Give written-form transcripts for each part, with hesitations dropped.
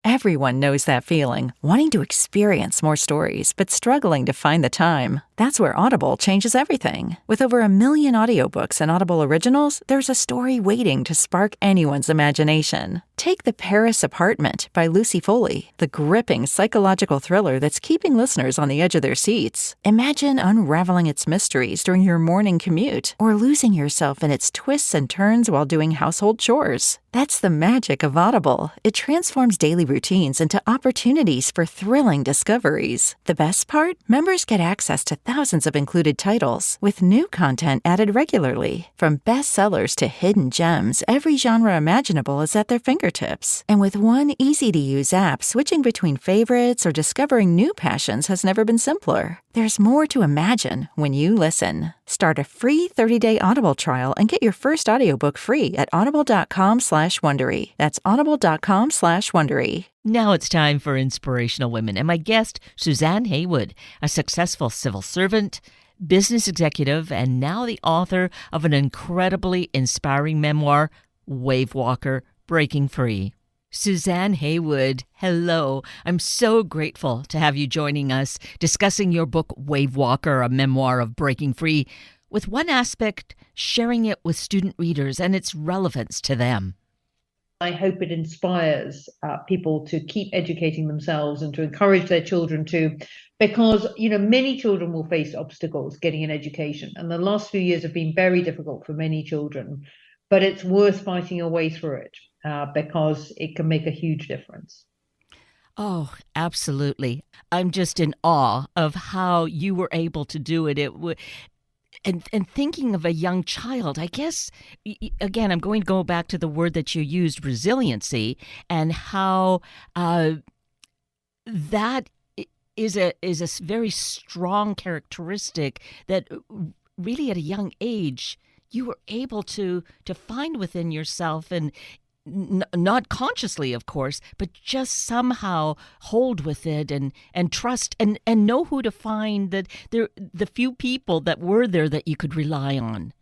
Everyone knows that feeling, wanting to experience more stories, but struggling to find the time. That's where Audible changes everything. With over 1 million audiobooks and Audible originals, there's a story waiting to spark anyone's imagination. Take The Paris Apartment by Lucy Foley, the gripping psychological thriller that's keeping listeners on the edge of their seats. Imagine unraveling its mysteries during your morning commute, or losing yourself in its twists and turns while doing household chores. That's the magic of Audible. It transforms daily routines into opportunities for thrilling discoveries. The best part? Members get access to thousands of included titles, with new content added regularly. From bestsellers to hidden gems, every genre imaginable is at their fingertips. And with one easy-to-use app, switching between favorites or discovering new passions has never been simpler. There's more to imagine when you listen. Start a free 30-day Audible trial and get your first audiobook free at audible.com/Wondery. That's audible.com/Wondery. Now it's time for Inspirational Women, and my guest, Suzanne Heywood, a successful civil servant, business executive, and now the author of an incredibly inspiring memoir, WaveWalker, Breaking Free. Suzanne Heywood, hello. I'm so grateful to have you joining us discussing your book, WaveWalker, a memoir of breaking free, with one aspect, sharing it with student readers and its relevance to them. I hope it inspires people to keep educating themselves and to encourage their children to, because, many children will face obstacles getting an education. And the last few years have been very difficult for many children, but it's worth fighting your way through it because it can make a huge difference. Oh, absolutely. I'm just in awe of how you were able to do it. And thinking of a young child, I guess, again, I'm going to go back to the word that you used, resiliency, and how that is a very strong characteristic that really at a young age you were able to find within yourself, and not consciously, of course, but just somehow hold with it and trust and know who to find, that the few people that were there that you could rely on.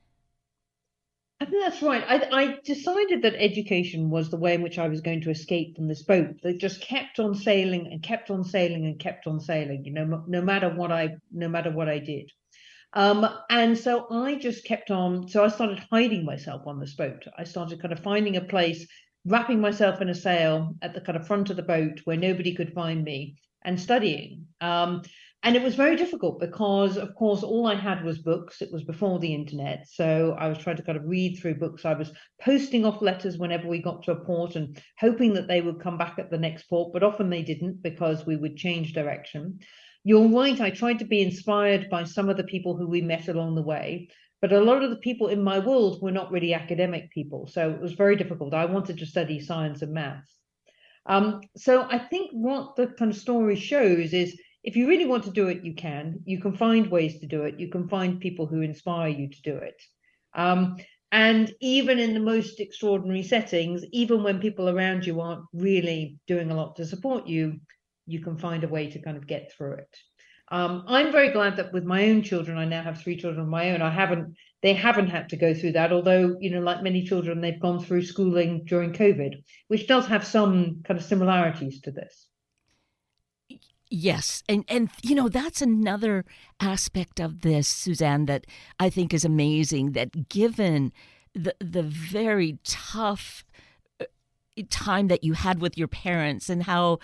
I think that's right. I decided that education was the way in which I was going to escape from this boat that just kept on sailing and kept on sailing and kept on sailing, no matter what I did. And so I just kept on. So I started hiding myself on this boat. I started kind of finding a place, wrapping myself in a sail at the kind of front of the boat where nobody could find me, and studying. And it was very difficult because, of course, all I had was books. It was before the internet. So I was trying to kind of read through books. I was posting off letters whenever we got to a port and hoping that they would come back at the next port, but often they didn't because we would change direction. You're right, I tried to be inspired by some of the people who we met along the way, but a lot of the people in my world were not really academic people, so it was very difficult. I wanted to study science and maths. So I think what the kind of story shows is if you really want to do it, you can. You can find ways to do it. You can find people who inspire you to do it. And even in the most extraordinary settings, even when people around you aren't really doing a lot to support you, you can find a way to kind of get through it. I'm very glad that with my own children, I now have 3 children of my own. They haven't had to go through that, although, like many children, they've gone through schooling during COVID, which does have some kind of similarities to this. Yes. And that's another aspect of this, Suzanne, that I think is amazing, that given the very tough time that you had with your parents and how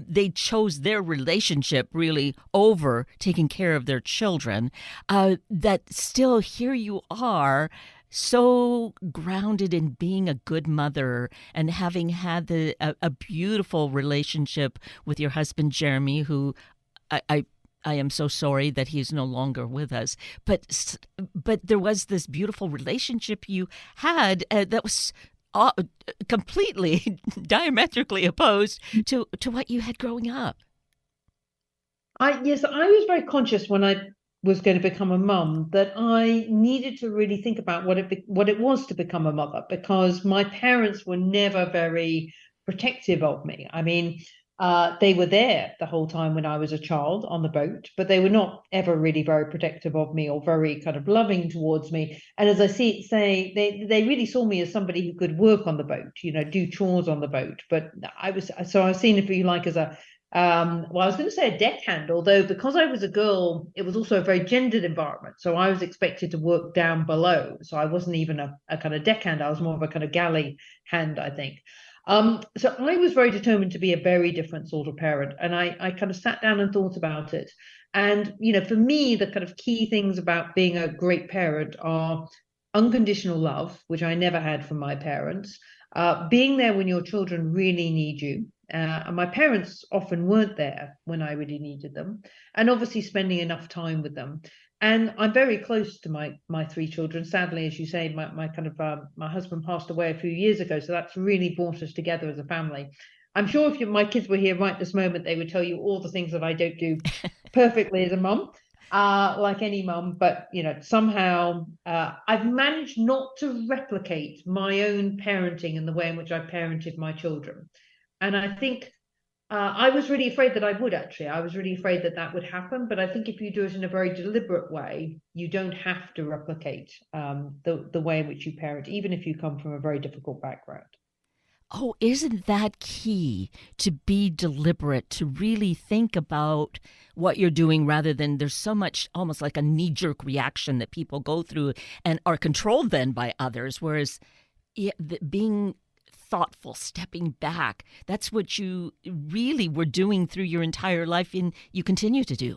they chose their relationship really over taking care of their children, that still here you are, so grounded in being a good mother and having had a beautiful relationship with your husband, Jeremy, who I am so sorry that he's no longer with us. But there was this beautiful relationship you had that was completely diametrically opposed to what you had growing up. Yes, I was very conscious when I was going to become a mum that I needed to really think about what it was to become a mother, because my parents were never very protective of me. I mean, They were there the whole time when I was a child on the boat, but they were not ever really very protective of me or very kind of loving towards me. And as I they really saw me as somebody who could work on the boat, do chores on the boat. But I was seen, if you like, as a well, I was going to say a deckhand, although because I was a girl, it was also a very gendered environment. So I was expected to work down below. So I wasn't even a kind of deckhand. I was more of a kind of galley hand, I think. So I was very determined to be a very different sort of parent. And I kind of sat down and thought about it. And, for me, the kind of key things about being a great parent are unconditional love, which I never had from my parents, being there when your children really need you. And my parents often weren't there when I really needed them, and obviously spending enough time with them. And I'm very close to my three children. Sadly, as you say, my husband passed away a few years ago, so that's really brought us together as a family. I'm sure if my kids were here right this moment, they would tell you all the things that I don't do perfectly as a mum, like any mum. But somehow I've managed not to replicate my own parenting and the way in which I parented my children. And I think I was really afraid that I would, actually. I was really afraid that would happen. But I think if you do it in a very deliberate way, you don't have to replicate the way in which you parent, even if you come from a very difficult background. Oh, isn't that key, to be deliberate, to really think about what you're doing rather than there's so much almost like a knee-jerk reaction that people go through and are controlled then by others, whereas being thoughtful, stepping back, that's what you really were doing through your entire life and you continue to do.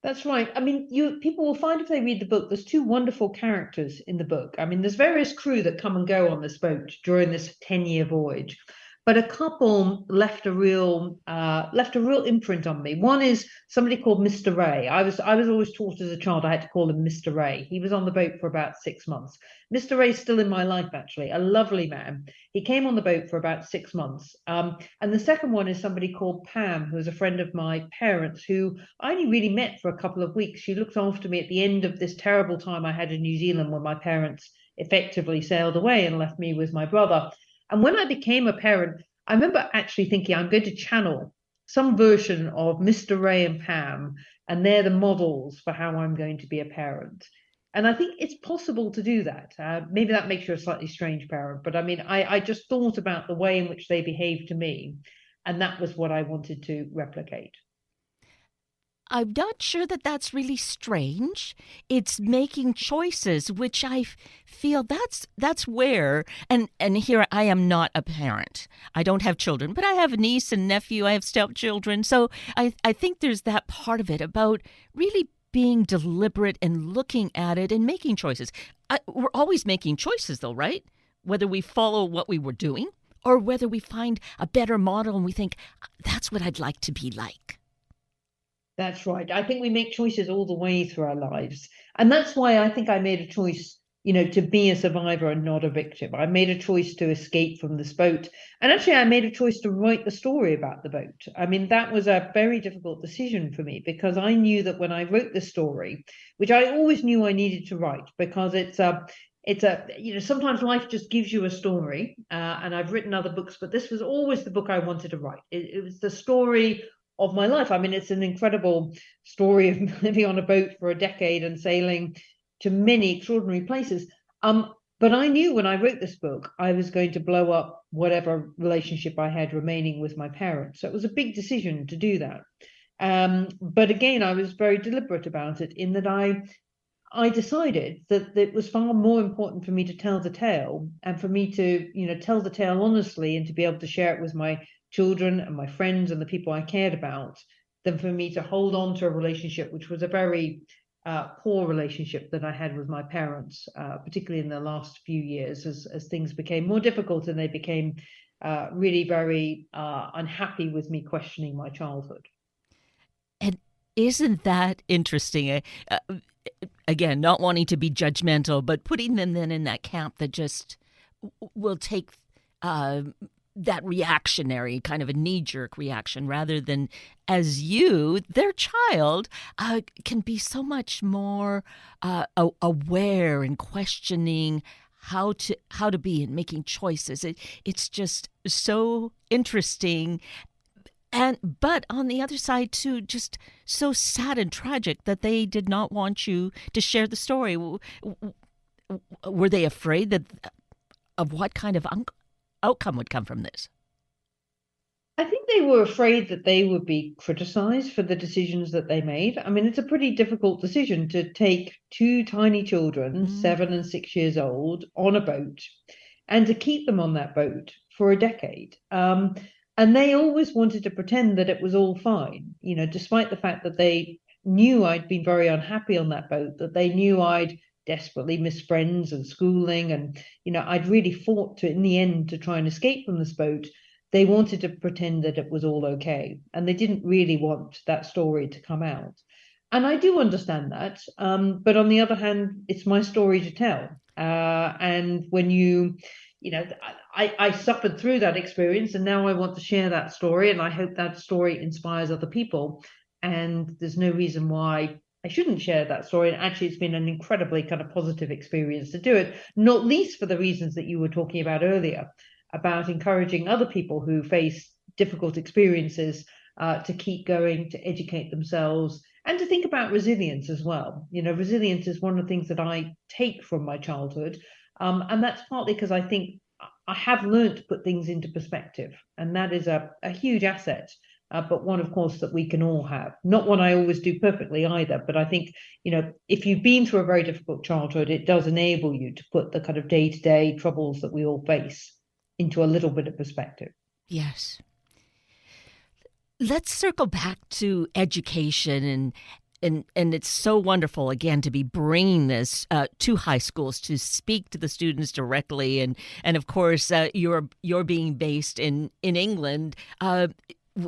That's right. I mean, people will find if they read the book, there's two wonderful characters in the book. I mean, there's various crew that come and go on this boat during this 10-year voyage, but a couple left a real imprint on me. One is somebody called Mr. Ray. I was always taught as a child I had to call him Mr. Ray. He was on the boat for about 6 months. Mr. Ray's still in my life, actually, a lovely man. He came on the boat for about 6 months. And the second one is somebody called Pam, who is a friend of my parents, who I only really met for a couple of weeks. She looked after me at the end of this terrible time I had in New Zealand when my parents effectively sailed away and left me with my brother. And when I became a parent, I remember actually thinking I'm going to channel some version of Mr. Ray and Pam, and they're the models for how I'm going to be a parent. And I think it's possible to do that. Maybe that makes you a slightly strange parent, but I mean, I just thought about the way in which they behaved to me, and that was what I wanted to replicate. I'm not sure that that's really strange. It's making choices, which I feel that's where, and here I am not a parent. I don't have children, but I have a niece and nephew. I have stepchildren. So I think there's that part of it about really being deliberate and looking at it and making choices. We're always making choices though, right? Whether we follow what we were doing or whether we find a better model and we think, that's what I'd like to be like. That's right. I think we make choices all the way through our lives. And that's why I think I made a choice, to be a survivor and not a victim. I made a choice to escape from this boat. And actually, I made a choice to write the story about the boat. I mean, that was a very difficult decision for me because I knew that when I wrote the story, which I always knew I needed to write because sometimes life just gives you a story. And I've written other books, but this was always the book I wanted to write. It was the story of my life. I mean, it's an incredible story of living on a boat for a decade and sailing to many extraordinary places. But I knew when I wrote this book, I was going to blow up whatever relationship I had remaining with my parents. So it was a big decision to do that. But again, I was very deliberate about it in that I decided that it was far more important for me to tell the tale and for me to, tell the tale honestly and to be able to share it with my children and my friends and the people I cared about than for me to hold on to a relationship which was a very poor relationship that I had with my parents, particularly in the last few years as things became more difficult and they became really very unhappy with me questioning my childhood. And isn't that interesting? Again, not wanting to be judgmental, but putting them then in that camp that just will take that reactionary kind of a knee-jerk reaction rather than as their child, can be so much more aware and questioning how to be and making choices. It's just so interesting But on the other side too, just so sad and tragic that they did not want you to share the story. Were they afraid that of what kind of outcome would come from this? I think they were afraid that they would be criticized for the decisions that they made. I mean, it's a pretty difficult decision to take two tiny children, 7 and 6 years old, on a boat and to keep them on that boat for a decade. And they always wanted to pretend that it was all fine, despite the fact that they knew I'd been very unhappy on that boat, that they knew I'd desperately missed friends and schooling. And, I'd really fought in the end to try and escape from this boat. They wanted to pretend that it was all okay. And they didn't really want that story to come out. And I do understand that. But on the other hand, it's my story to tell. And when I suffered through that experience, and now I want to share that story, and I hope that story inspires other people. And there's no reason why I shouldn't share that story. And actually, it's been an incredibly kind of positive experience to do it, not least for the reasons that you were talking about earlier, about encouraging other people who face difficult experiences to keep going, to educate themselves, and to think about resilience as well. Resilience is one of the things that I take from my childhood. And that's partly because I think I have learned to put things into perspective. And that is a huge asset, but one, of course, that we can all have. Not one I always do perfectly either. But I think, if you've been through a very difficult childhood, it does enable you to put the kind of day-to-day troubles that we all face into a little bit of perspective. Yes. Let's circle back to education, and it's so wonderful, again, to be bringing this to high schools, to speak to the students directly. And of course, you're being based in England.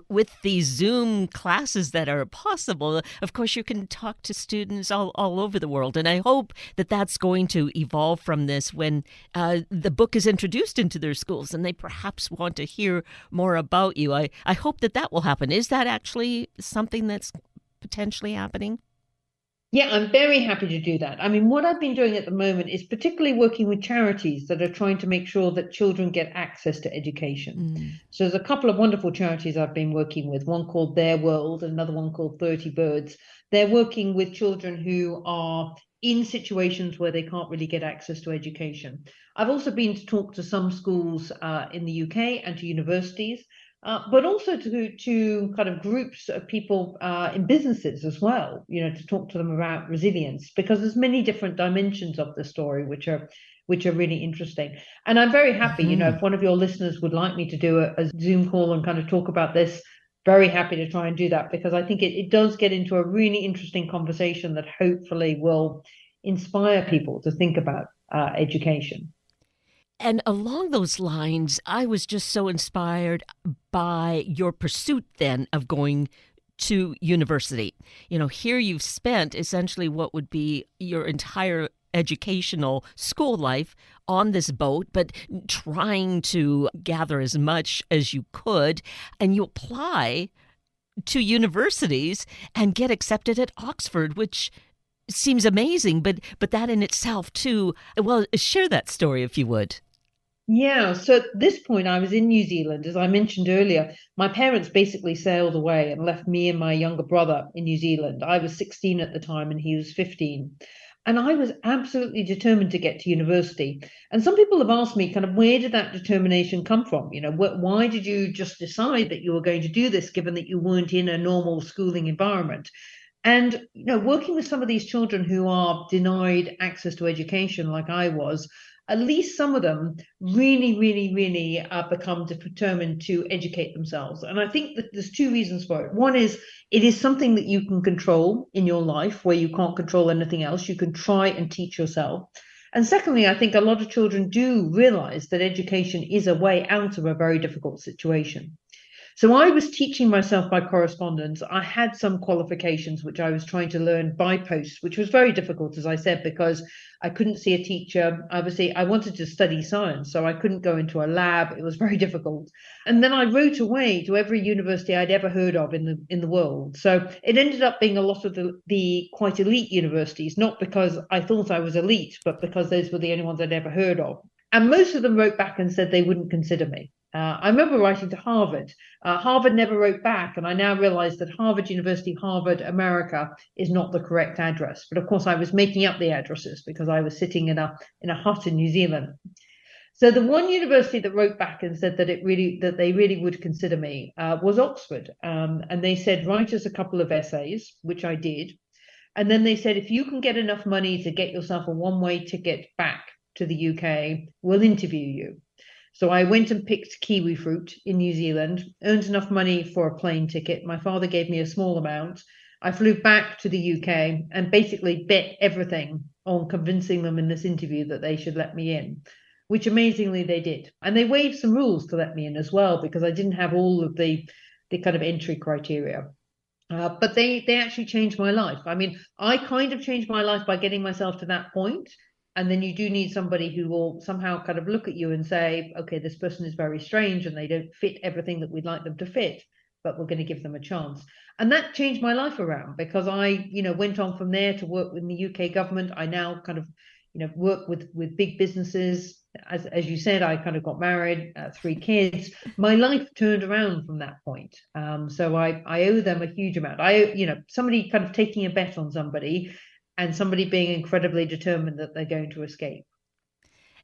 With these Zoom classes that are possible, of course, you can talk to students all over the world. And I hope that that's going to evolve from this when the book is introduced into their schools and they perhaps want to hear more about you. I hope that will happen. Is that actually something that's potentially happening? Yeah, I'm very happy to do that. I mean, what I've been doing at the moment is particularly working with charities that are trying to make sure that children get access to education. So there's a couple of wonderful charities I've been working with, one called Their World, another one called 30 Birds. They're working with children who are in situations where they can't really get access to education. I've also been to talk to some schools in the UK and to universities, but also to kind of groups of people in businesses as well, to talk to them about resilience, because there's many different dimensions of the story which are really interesting. And I'm very happy, if one of your listeners would like me to do a Zoom call and kind of talk about this, very happy to try and do that, because I think it does get into a really interesting conversation that hopefully will inspire people to think about education. And along those lines, I was just so inspired by your pursuit then of going to university. Here you've spent essentially what would be your entire educational school life on this boat, but trying to gather as much as you could. And you apply to universities and get accepted at Oxford, which seems amazing. But that in itself, too, well, share that story if you would. Yeah, so at this point, I was in New Zealand. As I mentioned earlier, my parents basically sailed away and left me and my younger brother in New Zealand. I was 16 at the time and he was 15. And I was absolutely determined to get to university. And some people have asked me kind of, where did that determination come from? Why did you just decide that you were going to do this, given that you weren't in a normal schooling environment? And, working with some of these children who are denied access to education like I was, at least some of them really, really, really become determined to educate themselves. And I think that there's two reasons for it. One is it is something that you can control in your life where you can't control anything else. You can try and teach yourself. And secondly, I think a lot of children do realize that education is a way out of a very difficult situation. So I was teaching myself by correspondence. I had some qualifications which I was trying to learn by post, which was very difficult, as I said, because I couldn't see a teacher. Obviously, I wanted to study science, so I couldn't go into a lab. It was very difficult. And then I wrote away to every university I'd ever heard of in the world. So it ended up being a lot of the quite elite universities, not because I thought I was elite, but because those were the only ones I'd ever heard of. And most of them wrote back and said they wouldn't consider me. I remember writing to Harvard. Harvard never wrote back, and I now realize that Harvard University, Harvard, America is not the correct address. But of course, I was making up the addresses because I was sitting in a hut in New Zealand. So the one university that wrote back and said that they really would consider me was Oxford, and they said write us a couple of essays, which I did, and then they said if you can get enough money to get yourself a one-way ticket back to the UK, we'll interview you. So I went and picked kiwi fruit in New Zealand, earned enough money for a plane ticket. My father gave me a small amount. I flew back to the UK and basically bet everything on convincing them in this interview that they should let me in, which amazingly they did. And they waived some rules to let me in as well, because I didn't have all of the kind of entry criteria. But they actually changed my life. I mean, I kind of changed my life by getting myself to that point. And then you do need somebody who will somehow kind of look at you and say, okay, this person is very strange and they don't fit everything that we'd like them to fit, but we're going to give them a chance. And that changed my life around, because I, went on from there to work with the UK government. I now kind of, work with big businesses. As you said, I kind of got married, 3 kids. My life turned around from that point. So I owe them a huge amount. Somebody kind of taking a bet on somebody, and somebody being incredibly determined that they're going to escape.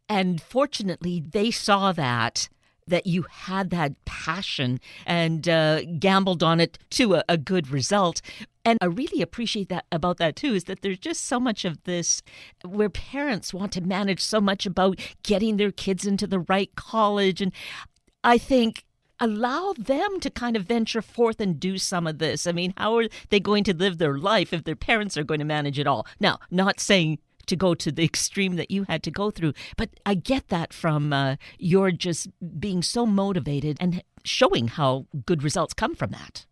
And fortunately, they saw that you had that passion and gambled on it to a good result. And I really appreciate that about that too, is that there's just so much of this where parents want to manage so much about getting their kids into the right college. And I think allow them to kind of venture forth and do some of this. I mean, how are they going to live their life if their parents are going to manage it all? Now, not saying to go to the extreme that you had to go through, but I get that from your just being so motivated and showing how good results come from that.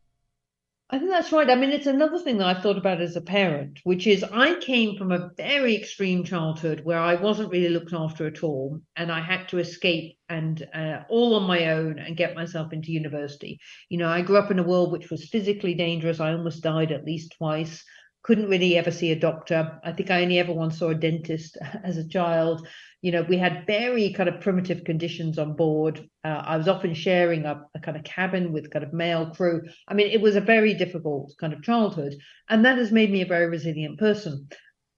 I think that's right. I mean, it's another thing that I've thought about as a parent, which is I came from a very extreme childhood where I wasn't really looked after at all, and I had to escape and all on my own and get myself into university. I grew up in a world which was physically dangerous. I almost died at least twice. Couldn't really ever see a doctor. I think I only ever once saw a dentist as a child. We had very kind of primitive conditions on board. I was often sharing a kind of cabin with kind of male crew. I mean, it was a very difficult kind of childhood, and that has made me a very resilient person.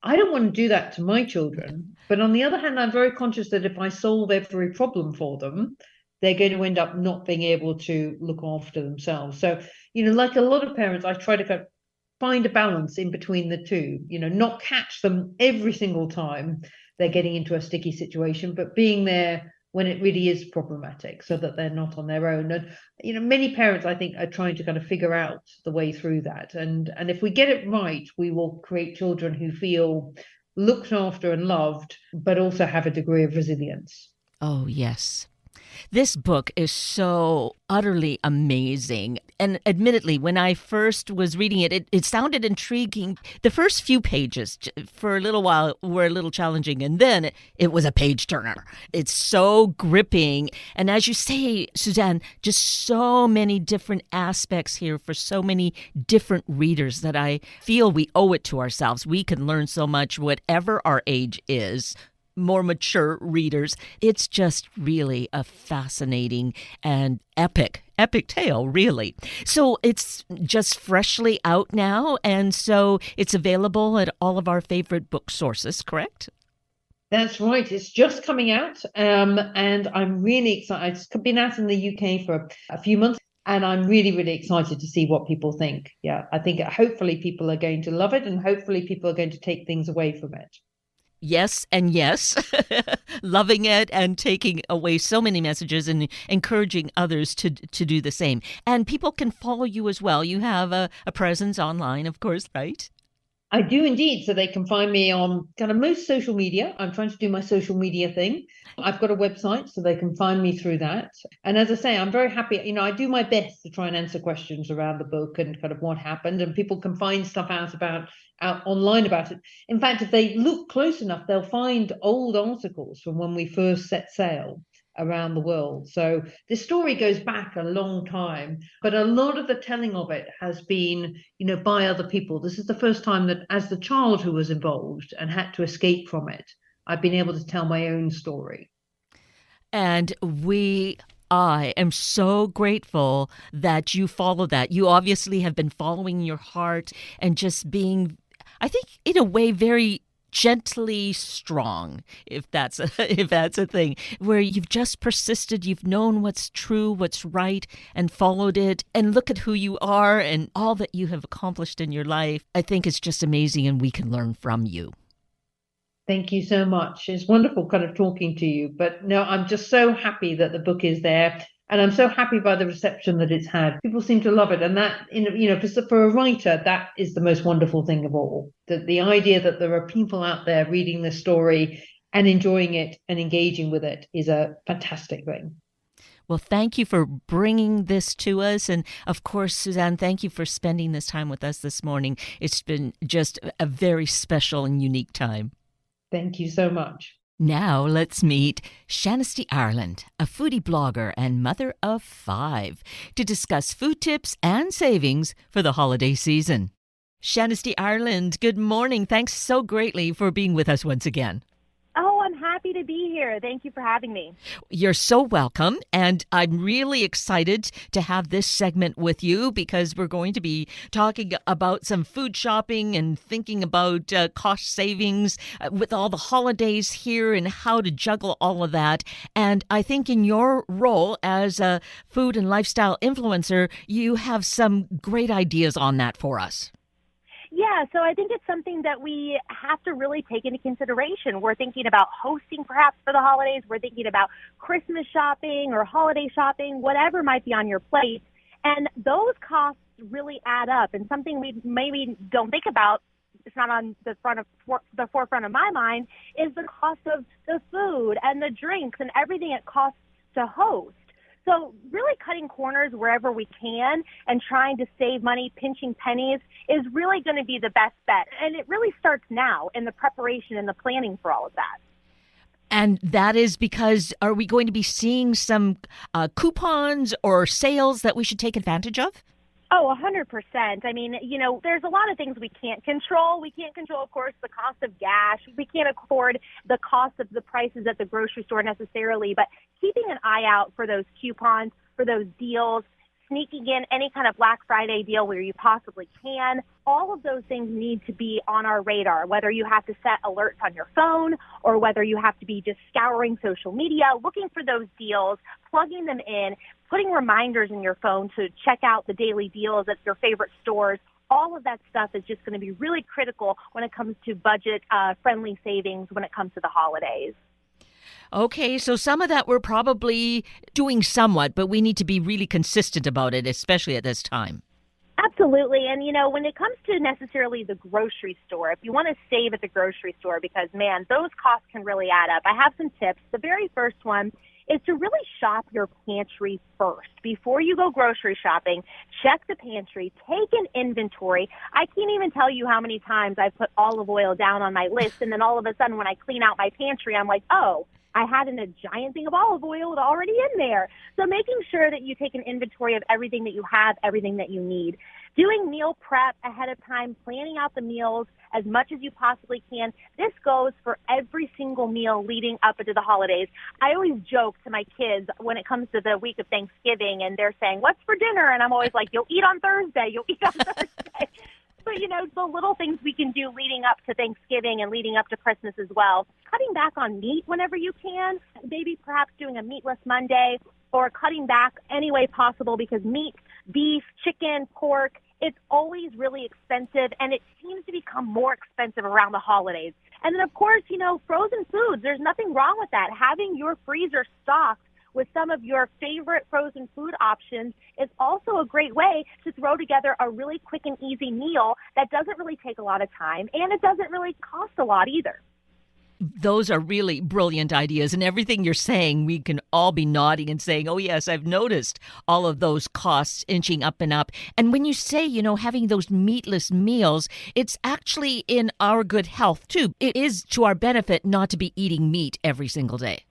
I don't want to do that to my children, but on the other hand, I'm very conscious that if I solve every problem for them, they're going to end up not being able to look after themselves. So, like a lot of parents, I try to kind of find a balance in between the two, not catch them every single time they're getting into a sticky situation, but being there when it really is problematic so that they're not on their own. And, many parents, I think, are trying to kind of figure out the way through that. And if we get it right, we will create children who feel looked after and loved, but also have a degree of resilience. Oh, yes. This book is so utterly amazing. And admittedly, when I first was reading it, it sounded intriguing. The first few pages for a little while were a little challenging, and then it was a page turner. It's so gripping. And as you say, Suzanne, just so many different aspects here for so many different readers that I feel we owe it to ourselves. We can learn so much, whatever our age is. More mature readers. It's just really a fascinating and epic tale, really. So it's just freshly out now, and so it's available at all of our favorite book sources, correct? That's right. It's just coming out, and I'm really excited. It's been out in the UK for a few months, and I'm really, really excited to see what people think. Yeah, I think hopefully people are going to love it, and hopefully people are going to take things away from it. Yes and yes, loving it and taking away so many messages and encouraging others to do the same. And people can follow you as well. You have a presence online, of course, right? I do indeed. So they can find me on kind of most social media. I'm trying to do my social media thing. I've got a website, so they can find me through that. And as I say, I'm very happy. I do my best to try and answer questions around the book and kind of what happened. And people can find stuff out online about it. In fact, if they look close enough, they'll find old articles from when we first set sail around the world. So this story goes back a long time, but a lot of the telling of it has been, by other people. This is the first time that as the child who was involved and had to escape from it, I've been able to tell my own story. And we I am so grateful that you follow that. You obviously have been following your heart and just being, I think, in a way, very gently strong, if that's a thing, where you've just persisted, you've known what's true, what's right, and followed it. And look at who you are and all that you have accomplished in your life. I think it's just amazing, and we can learn from you. Thank you so much. It's wonderful kind of talking to you. But no, I'm just so happy that the book is there. And I'm so happy by the reception that it's had. People seem to love it. And that, for a writer, that is the most wonderful thing of all. The idea that there are people out there reading this story and enjoying it and engaging with it is a fantastic thing. Well, thank you for bringing this to us. And of course, Suzanne, thank you for spending this time with us this morning. It's been just a very special and unique time. Thank you so much. Now let's meet Shanisty Ireland, a foodie blogger and mother of 5, to discuss food tips and savings for the holiday season. Shanisty Ireland, good morning. Thanks so greatly for being with us once again. Oh, I'm happy to be here. Thank you for having me. You're so welcome, and I'm really excited to have this segment with you because we're going to be talking about some food shopping and thinking about cost savings with all the holidays here and how to juggle all of that. And I think in your role as a food and lifestyle influencer, you have some great ideas on that for us. Yeah, so I think it's something that we have to really take into consideration. We're thinking about hosting perhaps for the holidays. We're thinking about Christmas shopping or holiday shopping, whatever might be on your plate. And those costs really add up. And something we maybe don't think about, it's not on the forefront of my mind, is the cost of the food and the drinks and everything it costs to host. So really cutting corners wherever we can and trying to save money, pinching pennies, is really going to be the best bet. And it really starts now in the preparation and the planning for all of that. And that is because, are we going to be seeing some coupons or sales that we should take advantage of? Oh, 100%. I mean, there's a lot of things we can't control. We can't control, of course, the cost of gas. We can't afford the cost of the prices at the grocery store necessarily, but keeping an eye out for those coupons, for those deals, sneaking in any kind of Black Friday deal where you possibly can. All of those things need to be on our radar, whether you have to set alerts on your phone or whether you have to be just scouring social media, looking for those deals, plugging them in, putting reminders in your phone to check out the daily deals at your favorite stores. All of that stuff is just going to be really critical when it comes to budget-friendly savings when it comes to the holidays. Okay, so some of that we're probably doing somewhat, but we need to be really consistent about it, especially at this time. Absolutely. And, when it comes to necessarily the grocery store, if you want to save at the grocery store, because, man, those costs can really add up, I have some tips. The very first one is to really shop your pantry first. Before you go grocery shopping, check the pantry, take an inventory. I can't even tell you how many times I've put olive oil down on my list, and then all of a sudden when I clean out my pantry, I'm like, oh, I had a giant thing of olive oil already in there. So making sure that you take an inventory of everything that you have, everything that you need. Doing meal prep ahead of time, planning out the meals as much as you possibly can. This goes for every single meal leading up into the holidays. I always joke to my kids when it comes to the week of Thanksgiving, and they're saying, what's for dinner? And I'm always like, you'll eat on Thursday. But, the little things we can do leading up to Thanksgiving and leading up to Christmas as well. Cutting back on meat whenever you can, maybe perhaps doing a meatless Monday or cutting back any way possible because meat, beef, chicken, pork, it's always really expensive, and it seems to become more expensive around the holidays. And then, of course, frozen foods, there's nothing wrong with that. Having your freezer stocked with some of your favorite frozen food options is also a great way to throw together a really quick and easy meal that doesn't really take a lot of time, and it doesn't really cost a lot either. Those are really brilliant ideas, and everything you're saying, we can all be nodding and saying, oh, yes, I've noticed all of those costs inching up and up. And when you say, having those meatless meals, it's actually in our good health, too. It is to our benefit not to be eating meat every single day.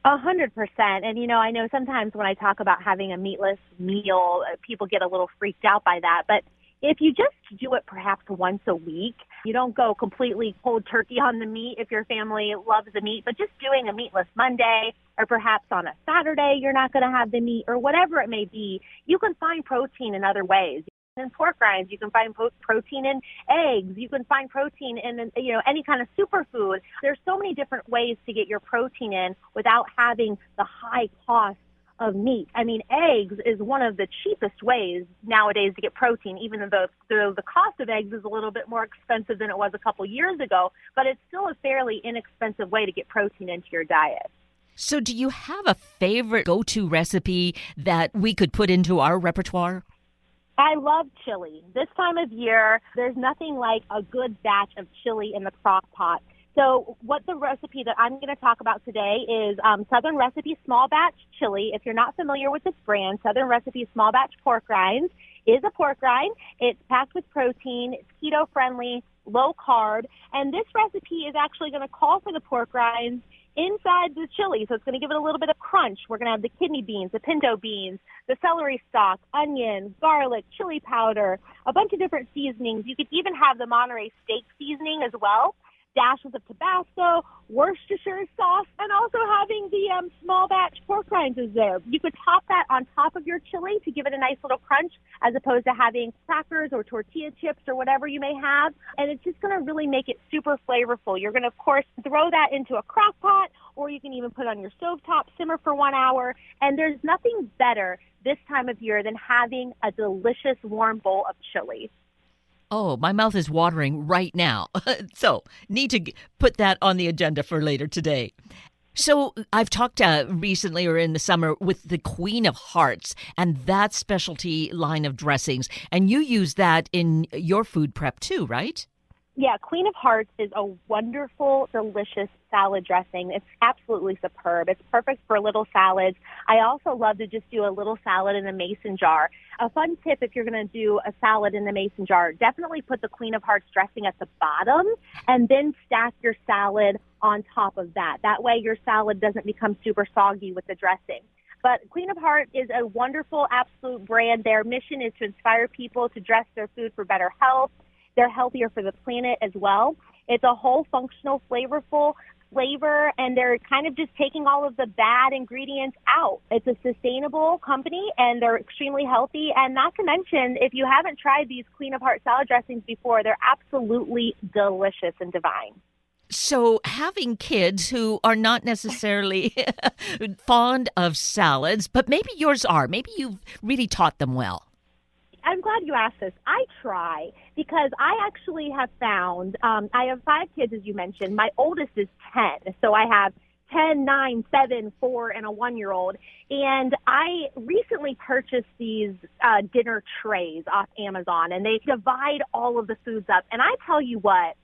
100%. And, I know sometimes when I talk about having a meatless meal, people get a little freaked out by that. But If you just do it perhaps once a week, you don't go completely cold turkey on the meat if your family loves the meat, but just doing a meatless Monday, or perhaps on a Saturday you're not going to have the meat, or whatever it may be, you can find protein in other ways. In pork rinds, you can find protein in eggs. You can find protein in, any kind of superfood. There's so many different ways to get your protein in without having the high cost of meat. I mean, eggs is one of the cheapest ways nowadays to get protein, even though the cost of eggs is a little bit more expensive than it was a couple years ago, but it's still a fairly inexpensive way to get protein into your diet. So do you have a favorite go-to recipe that we could put into our repertoire? I love chili. This time of year, there's nothing like a good batch of chili in the crock pot. So what the recipe that I'm going to talk about today is Southern Recipe Small Batch Chili. If you're not familiar with this brand, Southern Recipe Small Batch Pork Rinds is a pork rind. It's packed with protein. It's keto-friendly, low-carb. And this recipe is actually going to call for the pork rinds inside the chili, so it's going to give it a little bit of crunch. We're going to have the kidney beans, the pinto beans, the celery stalk, onion, garlic, chili powder, a bunch of different seasonings. You could even have the Monterey steak seasoning as well, dashes of Tabasco, Worcestershire sauce, and also having the small batch pork rinds is there. You could top that on top of your chili to give it a nice little crunch, as opposed to having crackers or tortilla chips or whatever you may have. And it's just going to really make it super flavorful. You're going to, of course, throw that into a crock pot, or you can even put it on your stovetop, simmer for 1 hour. And there's nothing better this time of year than having a delicious warm bowl of chili. Oh, my mouth is watering right now. So need to put that on the agenda for later today. So I've talked recently or in the summer with the Queen of Hearts and that specialty line of dressings. And you use that in your food prep too, right? Yeah, Queen of Hearts is a wonderful, delicious salad dressing. It's absolutely superb. It's perfect for little salads. I also love to just do a little salad in a mason jar. A fun tip if you're going to do a salad in the mason jar, definitely put the Queen of Hearts dressing at the bottom and then stack your salad on top of that. That way your salad doesn't become super soggy with the dressing. But Queen of Heart is a wonderful, absolute brand. Their mission is to inspire people to dress their food for better health. They're healthier for the planet as well. It's a whole functional, flavorful flavor, and they're kind of just taking all of the bad ingredients out. It's a sustainable company, and they're extremely healthy. And not to mention, if you haven't tried these Queen of Heart salad dressings before, they're absolutely delicious and divine. So having kids who are not necessarily fond of salads, but maybe yours are, maybe you've really taught them well. I'm glad you asked this. I try because I actually have found, I have 5 kids, as you mentioned. My oldest is 10. So I have 10, 9, 7, 4, and a 1-year-old. And I recently purchased these dinner trays off Amazon, and they divide all of the foods up. And I tell you what,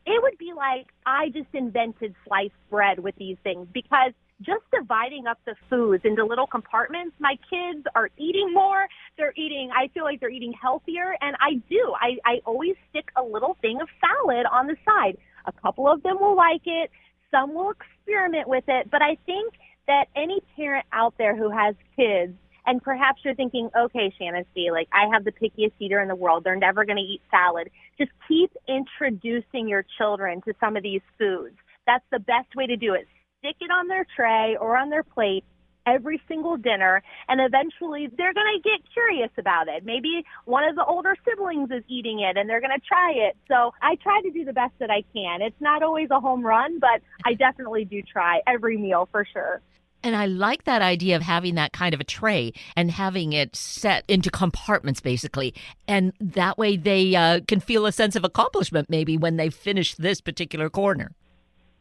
it would be like I just invented sliced bread with these things, because just dividing up the foods into little compartments, my kids are eating more. I feel like they're eating healthier. And I always stick a little thing of salad on the side. A couple of them will like it. Some will experiment with it. But I think that any parent out there who has kids, and perhaps you're thinking, okay, Shanisty, like I have the pickiest eater in the world. They're never going to eat salad. Just keep introducing your children to some of these foods. That's the best way to do it. Stick it on their tray or on their plate every single dinner, and eventually they're going to get curious about it. Maybe one of the older siblings is eating it and they're going to try it. So I try to do the best that I can. It's not always a home run, but I definitely do try every meal for sure. And I like that idea of having that kind of a tray and having it set into compartments, basically. And that way they can feel a sense of accomplishment maybe when they finish this particular corner.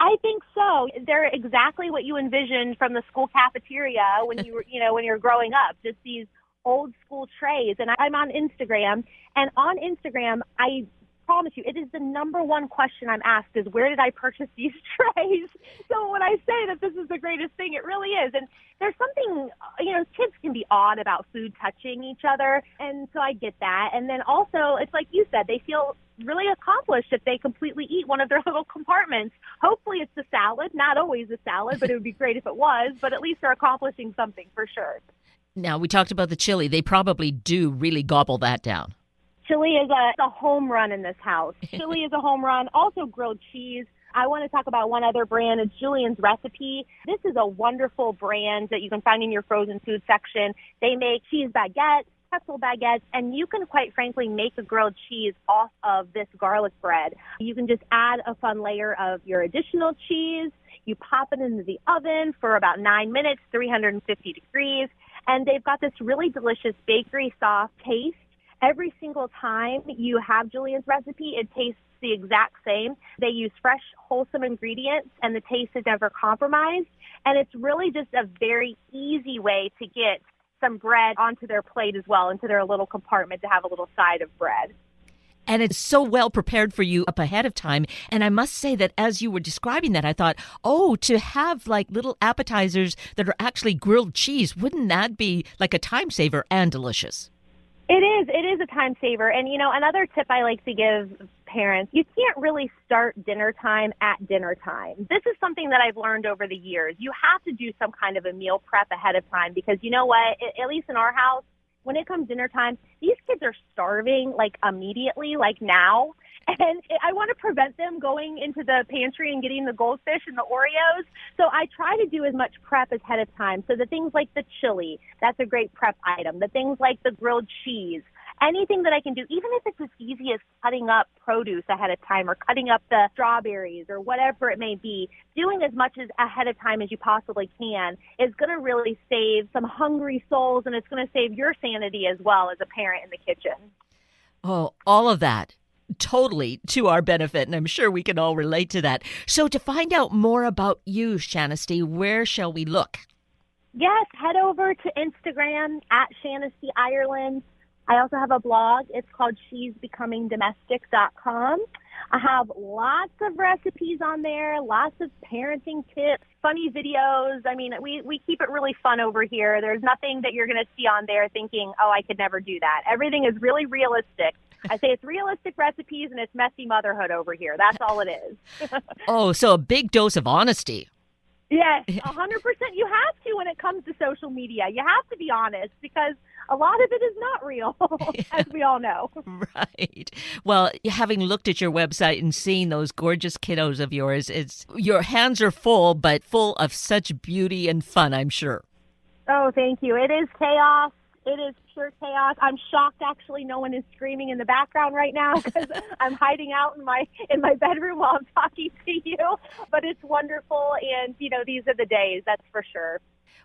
I think so. They're exactly what you envisioned from the school cafeteria when you were, when you were growing up, just these old school trays. And I'm on Instagram, and on Instagram, I promise you, it is the number one question I'm asked is, where did I purchase these trays? So when I say that this is the greatest thing, it really is. And there's something, kids can be odd about food touching each other. And so I get that. And then also, it's like you said, they feel really accomplished if they completely eat one of their little compartments. Hopefully it's the salad, not always the salad, but it would be great if it was, but at least they're accomplishing something for sure. Now, we talked about the chili. They probably do really gobble that down. Chili is a home run in this house. Chili is a home run. Also grilled cheese. I want to talk about one other brand. It's Julian's Recipe. This is a wonderful brand that you can find in your frozen food section. They make cheese baguettes, pretzel baguettes, and you can quite frankly make a grilled cheese off of this garlic bread. You can just add a fun layer of your additional cheese. You pop it into the oven for about 9 minutes, 350 degrees, and they've got this really delicious bakery soft taste. Every single time you have Julian's Recipe, it tastes the exact same. They use fresh, wholesome ingredients, and the taste is never compromised. And it's really just a very easy way to get some bread onto their plate as well, into their little compartment to have a little side of bread. And it's so well prepared for you up ahead of time. And I must say that as you were describing that, I thought, to have like little appetizers that are actually grilled cheese, wouldn't that be like a time saver and delicious? It is a time saver. And, another tip I like to give parents, you can't really start dinner time at dinner time. This is something that I've learned over the years. You have to do some kind of a meal prep ahead of time because you know what, at least in our house, when it comes dinner time, these kids are starving like immediately, like now. And I want to prevent them going into the pantry and getting the goldfish and the Oreos. So I try to do as much prep ahead of time. So the things like the chili, that's a great prep item. The things like the grilled cheese, anything that I can do, even if it's as easy as cutting up produce ahead of time or cutting up the strawberries or whatever it may be, doing as much as ahead of time as you possibly can is going to really save some hungry souls, and it's going to save your sanity as well as a parent in the kitchen. Oh, all of that. Totally to our benefit, and I'm sure we can all relate to that. So to find out more about you, Shanisty, where shall we look? Yes, head over to Instagram at Shanisty Ireland. I also have a blog. It's called she'sbecomingdomestic.com. I have lots of recipes on there, lots of parenting tips, funny videos. I mean, we keep it really fun over here. There's nothing that you're going to see on there thinking, I could never do that. Everything is really realistic. I say it's realistic recipes and it's messy motherhood over here. That's all it is. So a big dose of honesty. Yes, 100%. You have to when it comes to social media. You have to be honest because a lot of it is not real, as we all know. Right. Well, having looked at your website and seen those gorgeous kiddos of yours, your hands are full, but full of such beauty and fun, I'm sure. Oh, thank you. It is chaos. It is pure chaos. I'm shocked, actually, no one is screaming in the background right now because I'm hiding out in my bedroom while I'm talking to you. But it's wonderful, and, these are the days, that's for sure.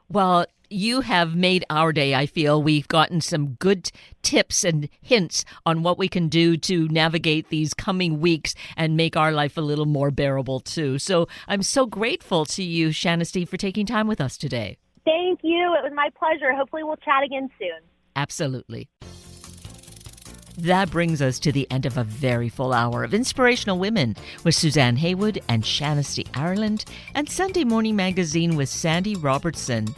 Well, you have made our day, I feel. We've gotten some good tips and hints on what we can do to navigate these coming weeks and make our life a little more bearable, too. So I'm so grateful to you, Shanisty, for taking time with us today. Thank you. It was my pleasure. Hopefully we'll chat again soon. Absolutely. That brings us to the end of a very full hour of Inspirational Women with Suzanne Heywood and Shanisty Ireland and Sunday Morning Magazine with Sandy Robertson.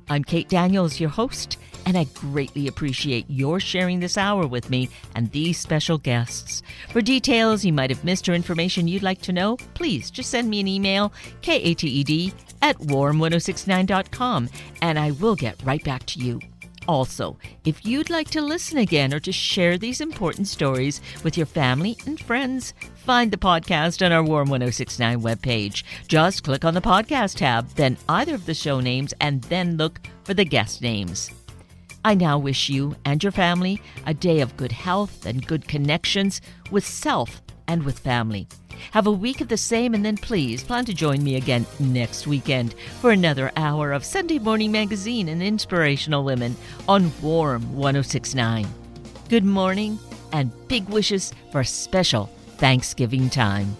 I'm Kate Daniels, your host, and I greatly appreciate your sharing this hour with me and these special guests. For details you might have missed or information you'd like to know, please just send me an email, kated@warm1069.com, and I will get right back to you. Also, if you'd like to listen again or to share these important stories with your family and friends, find the podcast on our Warm 1069 webpage. Just click on the podcast tab, then either of the show names, and then look for the guest names. I now wish you and your family a day of good health and good connections with self and with family. Have a week of the same, and then please plan to join me again next weekend for another hour of Sunday Morning Magazine and Inspirational Women on Warm 1069. Good morning and big wishes for a special Thanksgiving time.